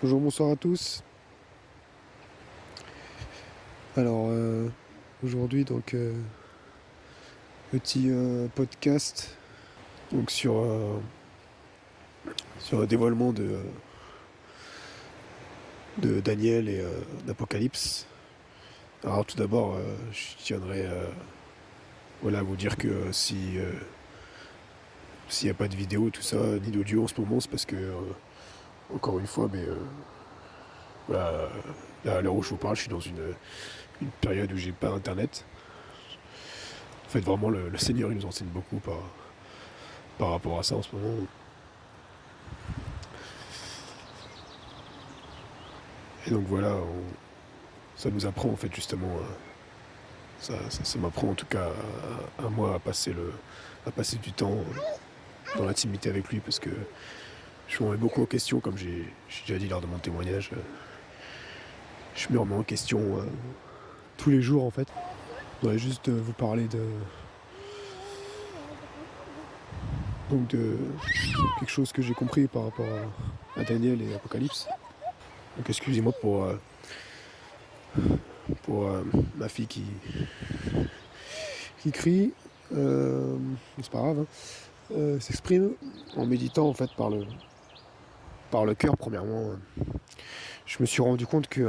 Bonjour, bonsoir à tous. Alors aujourd'hui petit podcast sur le dévoilement de Daniel et d'Apocalypse. Alors tout d'abord, je tiendrais à vous dire que s'il n'y a pas de vidéo, tout ça, ni d'audio en ce moment, c'est parce que encore une fois, voilà, là, à l'heure où je vous parle, je suis dans une période où j'ai pas internet. En fait, vraiment, le Seigneur il nous enseigne beaucoup par rapport à ça en ce moment. Et donc voilà, ça nous apprend en fait justement, ça m'apprend en tout cas à moi à passer du temps dans l'intimité avec lui parce que je me remets beaucoup en question comme j'ai déjà dit lors de mon témoignage. Je me remets en question tous les jours en fait. Je voudrais juste vous parler de quelque chose que j'ai compris par rapport à Daniel et Apocalypse. Donc excusez-moi pour ma fille qui crie. C'est pas grave, hein. S'exprime en méditant en fait par le cœur premièrement. Je me suis rendu compte que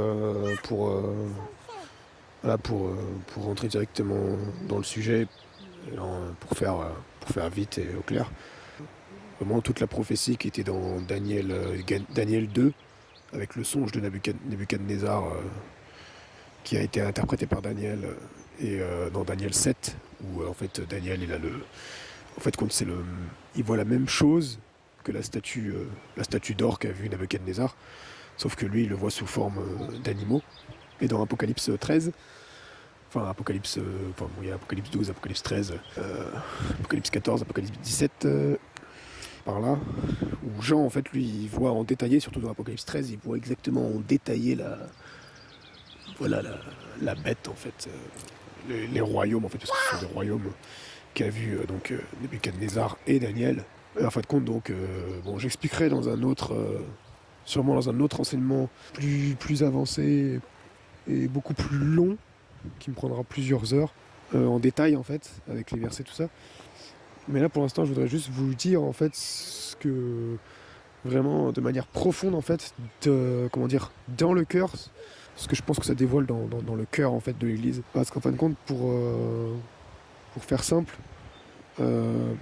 voilà, pour rentrer directement dans le sujet, pour faire vite et au clair, vraiment toute la prophétie qui était dans Daniel 2, avec le songe de Nebuchadnezzar, qui a été interprété par Daniel, et dans Daniel 7, où en fait Daniel en fait quand il voit la même chose que la statue d'or qu'a vu Nebuchadnezzar, sauf que lui il le voit sous forme d'animaux. Et dans Apocalypse 13, il y a Apocalypse 12, Apocalypse 13, Apocalypse 14, Apocalypse 17, par là, où Jean, en fait, lui, il voit en détaillé, surtout dans Apocalypse 13, il voit exactement en détaillé voilà, la bête, en fait, les royaumes, en fait, parce que ce sont des royaumes qu'a vu Nebuchadnezzar et Daniel. Et en fin de compte, bon, j'expliquerai sûrement dans un autre enseignement plus avancé et beaucoup plus long, qui me prendra plusieurs heures, en détail, en fait, avec les versets, tout ça. Mais là, pour l'instant, je voudrais juste vous dire, en fait, ce que vraiment, de manière profonde, en fait, comment dire, dans le cœur, ce que je pense que ça dévoile dans le cœur, en fait, de l'Église. Parce qu'en fin de compte, pour faire simple, euh,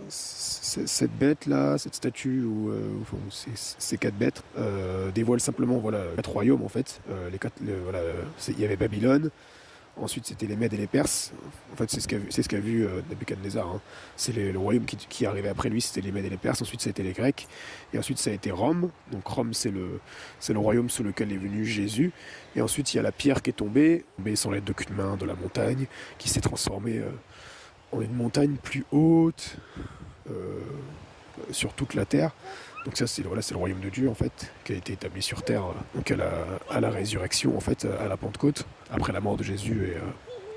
cette bête là, cette statue ou ces quatre bêtes dévoilent simplement voilà quatre royaumes en fait. Voilà, il y avait Babylone. Ensuite, c'était les Mèdes et les Perses. En fait, c'est ce qu'a vu Nebuchadnezzar, hein. C'est le royaume qui arrivait après lui, c'était les Mèdes et les Perses. Ensuite, ça a été les Grecs. Et ensuite, ça a été Rome. Donc, Rome, c'est le royaume sous lequel est venu Jésus. Et ensuite, il y a la pierre qui est tombée sans l'aide d'aucune main de la montagne, qui s'est transformée en une montagne plus haute sur toute la terre. Donc ça, c'est le royaume de Dieu, en fait, qui a été établi sur terre donc à la résurrection, en fait, à la Pentecôte, après la mort de Jésus et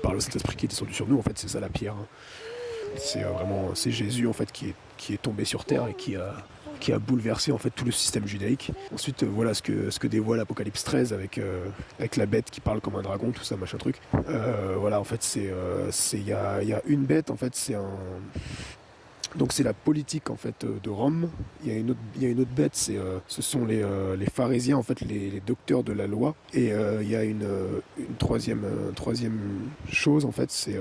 par le Saint-Esprit qui est descendu sur nous. En fait, c'est ça la pierre, hein. C'est Jésus, en fait, qui est tombé sur terre et qui a bouleversé, en fait, tout le système judaïque. Ensuite, voilà ce que dévoile l'Apocalypse 13 avec la bête qui parle comme un dragon, tout ça, machin truc. Voilà, en fait, il y a une bête, en fait, donc c'est la politique en fait de Rome. Il y a une autre bête, ce sont les pharisiens en fait, les docteurs de la loi. Et il y a une troisième chose en fait, c'est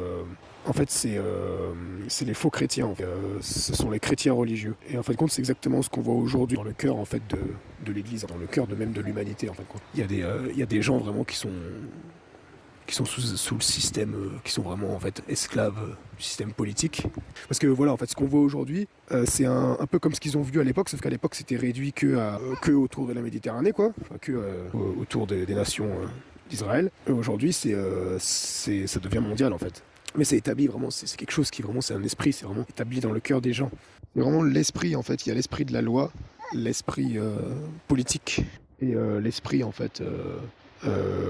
les faux chrétiens. En fait. Ce sont les chrétiens religieux. Et en fait compte, c'est exactement ce qu'on voit aujourd'hui dans le cœur en fait de l'Église, dans le cœur même de l'humanité en fait. Il y a des gens vraiment qui sont sous le système, qui sont vraiment en fait esclaves du système politique. Parce que voilà, en fait, ce qu'on voit aujourd'hui, c'est un peu comme ce qu'ils ont vu à l'époque, sauf qu'à l'époque c'était réduit que autour de la Méditerranée, quoi, enfin, que autour des nations d'Israël. Et aujourd'hui, ça devient mondial en fait. Mais c'est établi vraiment, c'est quelque chose qui vraiment, c'est un esprit, c'est vraiment établi dans le cœur des gens. C'est vraiment l'esprit en fait, il y a l'esprit de la loi, l'esprit politique et l'esprit en fait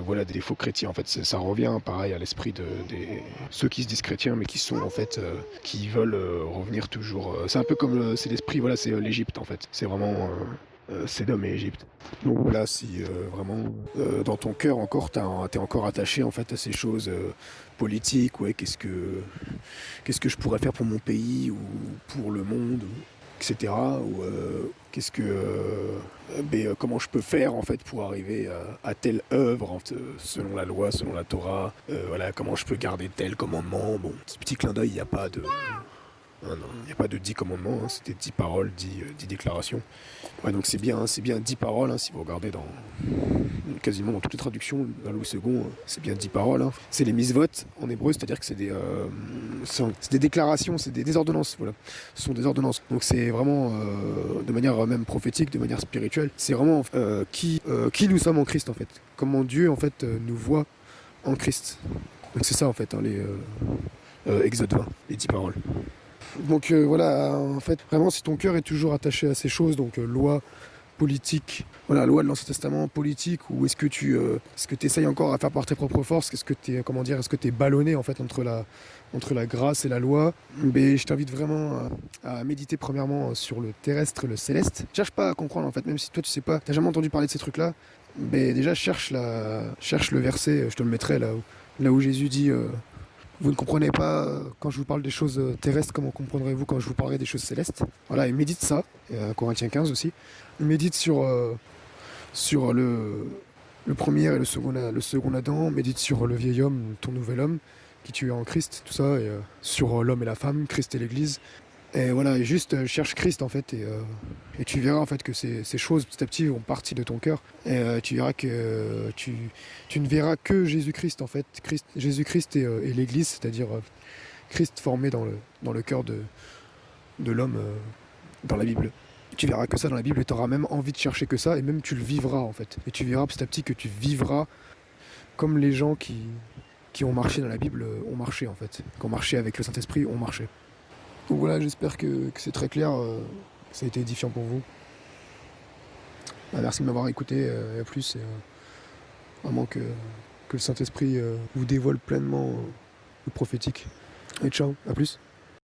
voilà, des faux chrétiens. En fait, ça revient pareil à l'esprit des ceux qui se disent chrétiens, mais qui sont en fait, qui veulent revenir toujours. C'est un peu comme c'est l'esprit, voilà, c'est l'Égypte en fait. C'est vraiment Sédom et Égypte. Donc voilà, si vraiment dans ton cœur encore, t'es encore attaché en fait à ces choses politiques, ouais, qu'est-ce que je pourrais faire pour mon pays ou pour le monde, etc. Ou comment je peux faire en fait pour arriver à telle œuvre selon la loi, selon la Torah. Voilà, comment je peux garder tel commandement. Bon, petit clin d'œil, il n'y a pas de non, non, il n'y a pas de 10 commandements, hein, c'était 10 paroles, 10 déclarations. Ouais, donc c'est bien 10 paroles, hein, si vous regardez quasiment dans toutes les traductions, dans Louis II, c'est bien 10 paroles. Hein. C'est les misvot en hébreu, c'est-à-dire que c'est des déclarations, c'est des ordonnances, voilà. Ce sont des ordonnances. Donc c'est vraiment, de manière même prophétique, de manière spirituelle, c'est vraiment qui nous sommes en Christ, en fait. Comment Dieu, en fait, nous voit en Christ. Donc c'est ça, en fait, hein, Exode 20, les 10 paroles. Donc voilà, en fait, vraiment, si ton cœur est toujours attaché à ces choses, donc loi, politique, voilà, loi de l'Ancien Testament, politique, ou est-ce que tu essayes encore à faire par tes propres forces, est-ce que tu es ballonné en fait entre la grâce et la loi? Mais je t'invite vraiment à méditer premièrement sur le terrestre et le céleste. Cherche pas à comprendre en fait, même si toi tu sais pas, t'as jamais entendu parler de ces trucs-là, mais déjà cherche le verset, je te le mettrai là où Jésus dit. Vous ne comprenez pas quand je vous parle des choses terrestres, comment comprendrez-vous quand je vous parlerai des choses célestes? Voilà, et médite ça, et Corinthiens 15 aussi. Médite sur le premier et le second Adam, médite sur le vieil homme, ton nouvel homme, qui tu es en Christ, tout ça, et sur l'homme et la femme, Christ et l'Église. Et voilà, et juste cherche Christ en fait, et tu verras en fait que ces choses petit à petit vont partir de ton cœur, et tu verras que tu ne verras que Jésus-Christ en fait, Jésus-Christ et l'Église, c'est-à-dire Christ formé dans le cœur de l'homme dans la Bible. Tu verras que ça dans la Bible et tu auras même envie de chercher que ça, et même tu le vivras en fait. Et tu verras petit à petit que tu vivras comme les gens qui ont marché dans la Bible ont marché en fait, qui ont marché avec le Saint-Esprit ont marché. Donc voilà, j'espère que c'est très clair, que ça a été édifiant pour vous. Merci de m'avoir écouté, et à plus, et vraiment que le Saint-Esprit vous dévoile pleinement le prophétique. Et ciao, à plus.